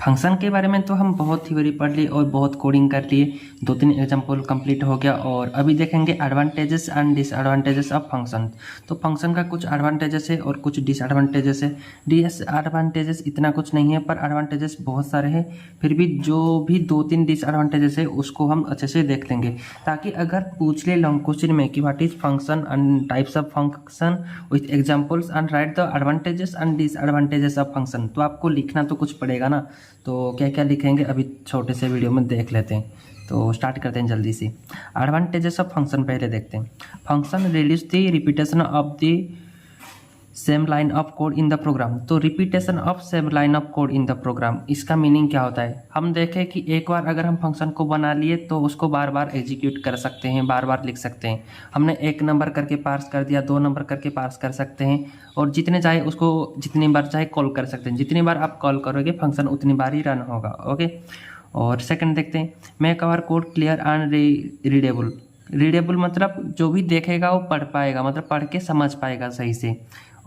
Function के बारे में तो हम बहुत थ्योरी पढ़ लिए और बहुत कोडिंग कर लिए, 2-3 एग्जाम्पल कंप्लीट हो गया। और अभी देखेंगे advantages and disadvantages of function. तो फंक्शन का कुछ एडवांटेजेस है और कुछ डिसएडवांटेजेस है। डिसएडवांटेजेस इतना कुछ नहीं है पर एडवांटेजेस बहुत सारे हैं। फिर भी जो भी 2-3 डिसएडवांटेजेस है उसको हम अच्छे से देख लेंगे, ताकि अगर पूछ ले लॉन्ग क्वेश्चन में कि what is function and types of function with examples and right the advantages and disadvantages of function, तो आपको लिखना तो कुछ पड़ेगा ना। तो क्या क्या लिखेंगे अभी छोटे से वीडियो में देख लेते हैं। तो स्टार्ट करते हैं जल्दी से। एडवांटेजेस ऑफ फंक्शन पहले देखते हैं। Function reduce the repetition of the same line of code in the program. तो repetition of same line of code in the program, इसका मीनिंग क्या होता है? हम देखें कि एक बार अगर हम फंक्शन को बना लिए तो उसको बार बार एग्जीक्यूट कर सकते हैं, बार बार लिख सकते हैं। हमने 1 नंबर करके पार्स कर दिया, 2 नंबर करके पार्स कर सकते हैं, और जितने चाहे उसको जितनी बार चाहे कॉल कर सकते हैं। जितनी बार आप कॉल करोगे फंक्शन उतनी बार ही रन होगा। ओके। और सेकंड देखते हैं, make our code clear and readable. Readable मतलब जो भी देखेगा वो पढ़ पाएगा, मतलब पढ़ के समझ पाएगा सही से।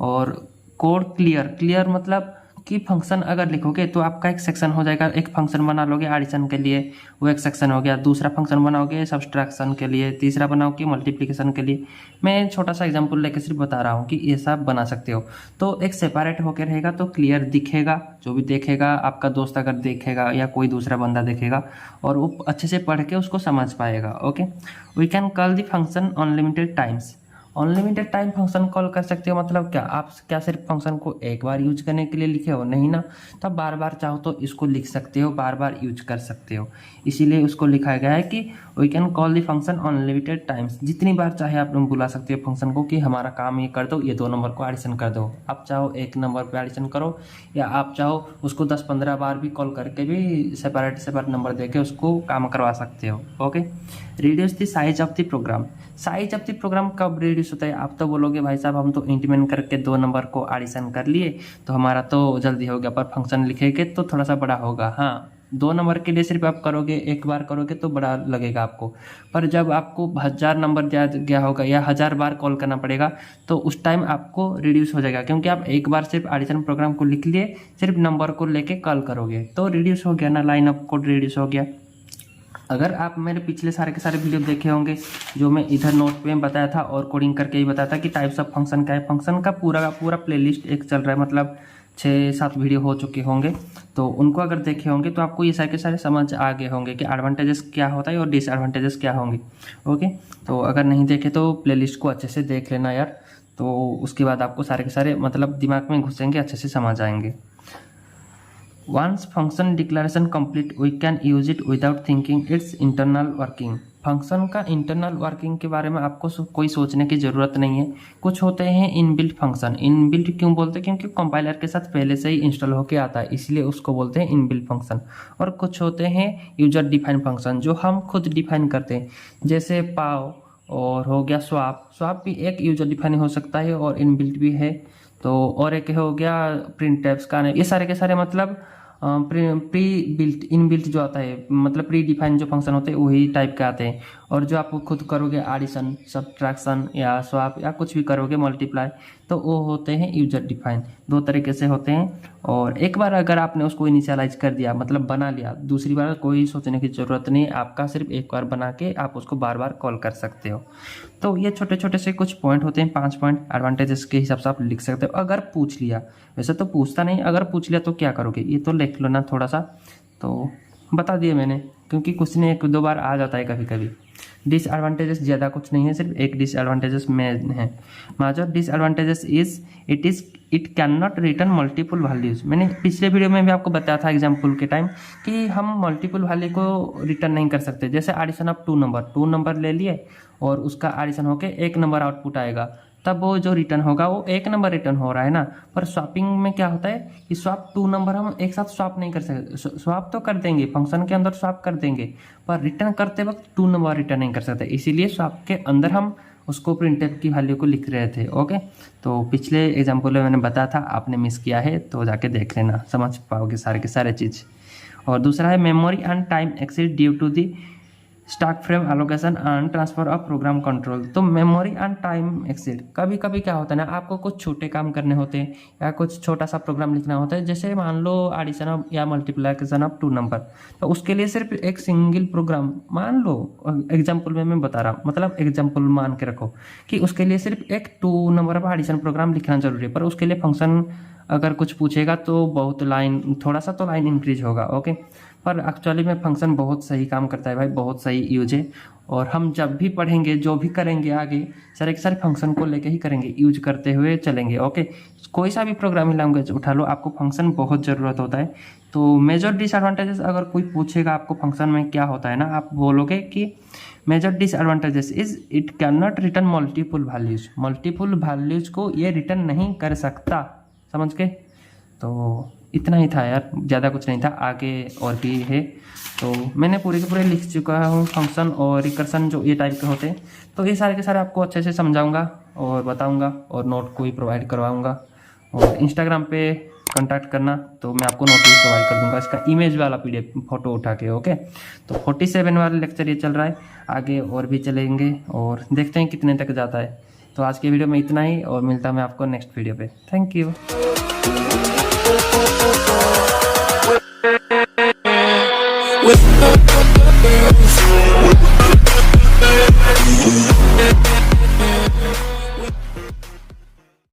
और कोड क्लियर, क्लियर मतलब कि फंक्शन अगर लिखोगे तो आपका एक सेक्शन हो जाएगा। एक फंक्शन बना लोगे एडिशन के लिए, वो एक सेक्शन हो गया। दूसरा फंक्शन बनाओगे सब्सट्रैक्शन के लिए, तीसरा बनाओगे मल्टीप्लिकेशन के लिए। मैं छोटा सा एग्जांपल लेकर सिर्फ बता रहा हूँ कि ये सब बना सकते हो। तो एक सेपरेट होकर रहेगा तो क्लियर दिखेगा, जो भी देखेगा आपका दोस्त अगर देखेगा या कोई दूसरा बंदा देखेगा और वो अच्छे से पढ़ के उसको समझ पाएगा। Okay. We can call the function unlimited times. Unlimited time function call कर सकते हो, मतलब क्या आप क्या सिर्फ फंक्शन को एक बार यूज करने के लिए लिखे हो? नहीं ना। तो आप बार बार चाहो तो इसको लिख सकते हो, बार बार यूज कर सकते हो। इसीलिए उसको लिखा गया है कि we can call the function unlimited times. जितनी बार चाहे आप लोग बुला सकते हो फंक्शन को कि हमारा काम ये कर दो, ये 2 नंबर को एडिशन कर दो। आप चाहो 1 नंबर पर एडिशन करो, या आप चाहो उसको 10-15 बार भी कॉल करके भी सेपरेट नंबर दे के उसको काम करवा सकते हो। Okay. Reduce the size of the program. Size of the program कब रिड्यूस होता है? आप तो बोलोगे भाई साहब हम तो इंटीमेंट करके 2 नंबर को एडिशन कर लिए तो हमारा तो जल्दी हो गया, पर फंक्शन लिखेंगे तो थोड़ा सा बड़ा होगा। हाँ, 2 नंबर के लिए सिर्फ आप करोगे, एक बार करोगे तो बड़ा लगेगा आपको, पर जब आपको 1000 नंबर दिया गया होगा या 1000 बार कॉल करना पड़ेगा तो उस टाइम आपको रिड्यूस हो जाएगा, क्योंकि आप एक बार सिर्फ एडिशन प्रोग्राम को लिख लिए, सिर्फ नंबर को लेके कॉल करोगे तो रिड्यूस हो गया ना, लाइन ऑफ कोड रिड्यूस हो गया। अगर आप मेरे पिछले सारे के सारे वीडियो देखे होंगे जो मैं इधर नोट पे बताया था और कोडिंग करके ही बताया था कि टाइप्स ऑफ फंक्शन क्या है, फंक्शन का पूरा प्लेलिस्ट एक चल रहा है, मतलब 6-7 वीडियो हो चुके होंगे। तो उनको अगर देखे होंगे तो आपको ये सारे के सारे समझ आ गए होंगे कि एडवांटेजेस क्या होता है और डिसएडवांटेजेस क्या होंगे। ओके। तो अगर नहीं देखे तो प्लेलिस्ट को अच्छे से देख लेना यार, तो उसके बाद आपको सारे के सारे मतलब दिमाग में घुसेंगे, अच्छे से समझ आएंगे। Once function declaration complete, we can use it without thinking its internal working। Function का इंटरनल वर्किंग के बारे में आपको कोई सोचने की ज़रूरत नहीं है। कुछ होते हैं इनबिल्ट फंक्शन। इनबिल्ट क्यों बोलते हैं? क्योंकि कंपाइलर के साथ पहले से ही इंस्टॉल होके आता है, इसलिए उसको बोलते हैं इनबिल्ट फंक्शन। और कुछ होते हैं यूजर डिफाइन फंक्शन, जो हम खुद डिफाइन करते हैं, जैसे पाव और हो गया स्वैप। स्वैप भी एक यूजर डिफाइन हो सकता है और इनबिल्ट भी है। तो और एक हो गया प्रिंट स्कैन। ये सारे के सारे मतलब प्री बिल्ट इनबिल्ट जो आता है, मतलब प्री डिफाइन जो फंक्शन होते हैं वही टाइप के आते हैं। और जो आप खुद करोगे एडिशन, सब्ट्रैक्शन या स्वैप या कुछ भी करोगे मल्टीप्लाई, तो वो होते हैं यूजर डिफाइन। 2 तरीके से होते हैं। और एक बार अगर आपने उसको इनिशियलाइज कर दिया, मतलब बना लिया, दूसरी बार कोई सोचने की ज़रूरत नहीं, आपका सिर्फ एक बार बना के आप उसको बार बार कॉल कर सकते हो। तो ये छोटे छोटे से कुछ पॉइंट होते हैं, 5 पॉइंट एडवांटेजेस के हिसाब से आप लिख सकते हो अगर पूछ लिया। वैसे तो पूछता नहीं, अगर पूछ लिया तो क्या करोगे ये तो लिख लो ना थोड़ा सा। तो बता दिए मैंने, क्योंकि कुछ नहीं 1-2 बार आ जाता है कभी कभी। डिसएडवांटेजेस ज़्यादा कुछ नहीं है, सिर्फ एक डिसएडवांटेजेस में है। Major disadvantages it can not return multiple values. मैंने पिछले वीडियो में भी आपको बताया था एग्जाम्पल के टाइम कि हम मल्टीपल वैल्यू को रिटर्न नहीं कर सकते। जैसे एडिशन ऑफ 2 नंबर ले लिए और उसका एडिशन होके 1 नंबर आउटपुट आएगा, तब वो जो रिटर्न होगा वो 1 नंबर रिटर्न हो रहा है ना। पर स्वैपिंग में क्या होता है कि स्वैप 2 नंबर हम एक साथ स्वैप नहीं कर सकते। स्वैप तो कर देंगे, फंक्शन के अंदर स्वैप कर देंगे, पर रिटर्न करते वक्त 2 नंबर रिटर्न नहीं कर सकते। इसीलिए स्वैप के अंदर हम उसको प्रिंटफ की वैल्यू को लिख रहे थे। ओके। तो पिछले एग्जाम्पल में मैंने बताया था, आपने मिस किया है तो जाके देख लेना, समझ पाओगे सारे के सारे चीज़। और दूसरा है memory and time access due to the stack frame allocation and transfer of program control. तो मेमोरी एंड टाइम एक्सीड, कभी कभी क्या होता है ना, आपको कुछ छोटे काम करने होते हैं या कुछ छोटा सा प्रोग्राम लिखना होता है, जैसे मान लो एडिशन ऑफ या मल्टीप्लिकेशन ऑफ 2 नंबर, तो उसके लिए सिर्फ एक सिंगल प्रोग्राम, मान लो एग्जाम्पल में मैं बता रहा हूँ, मतलब एग्जाम्पल मान के रखो कि उसके लिए सिर्फ एक 2 नंबर ऑफ एडिशन प्रोग्राम लिखना जरूरी है, पर उसके लिए फंक्शन अगर कुछ पूछेगा तो बहुत लाइन, थोड़ा सा तो लाइन इंक्रीज होगा, ओके। पर एक्चुअली में फंक्शन बहुत सही काम करता है भाई, बहुत सही यूज है। और हम जब भी पढ़ेंगे, जो भी करेंगे आगे, सारे फंक्शन को लेके ही करेंगे, यूज करते हुए चलेंगे, ओके। कोई सा भी प्रोग्रामिंग लैंग्वेज उठा लो, आपको फंक्शन बहुत ज़रूरत होता है। तो मेजर डिसएडवांटेजेस अगर कोई पूछेगा आपको फंक्शन में क्या होता है ना, आप बोलोगे कि major disadvantages is it can not return multiple values को ये रिटर्न नहीं कर सकता, समझ के। तो इतना ही था यार, ज़्यादा कुछ नहीं था, आगे और भी है। तो मैंने पूरे के पूरे लिख चुका हूँ फंक्शन और रिकर्सन जो ये टाइप के होते हैं, तो ये सारे के सारे आपको अच्छे से समझाऊंगा और बताऊंगा और नोट को भी प्रोवाइड करवाऊंगा। और इंस्टाग्राम पे कांटेक्ट करना तो मैं आपको नोट भी प्रोवाइड कर दूंगा, इसका इमेज वाला PDF फोटो उठा के, ओके। तो 47 वाला लेक्चर ये चल रहा है, आगे और भी चलेंगे और देखते हैं कितने तक जाता है। तो आज के वीडियो में इतना ही और मिलता है मैं आपको नेक्स्ट वीडियो पे। Thank you.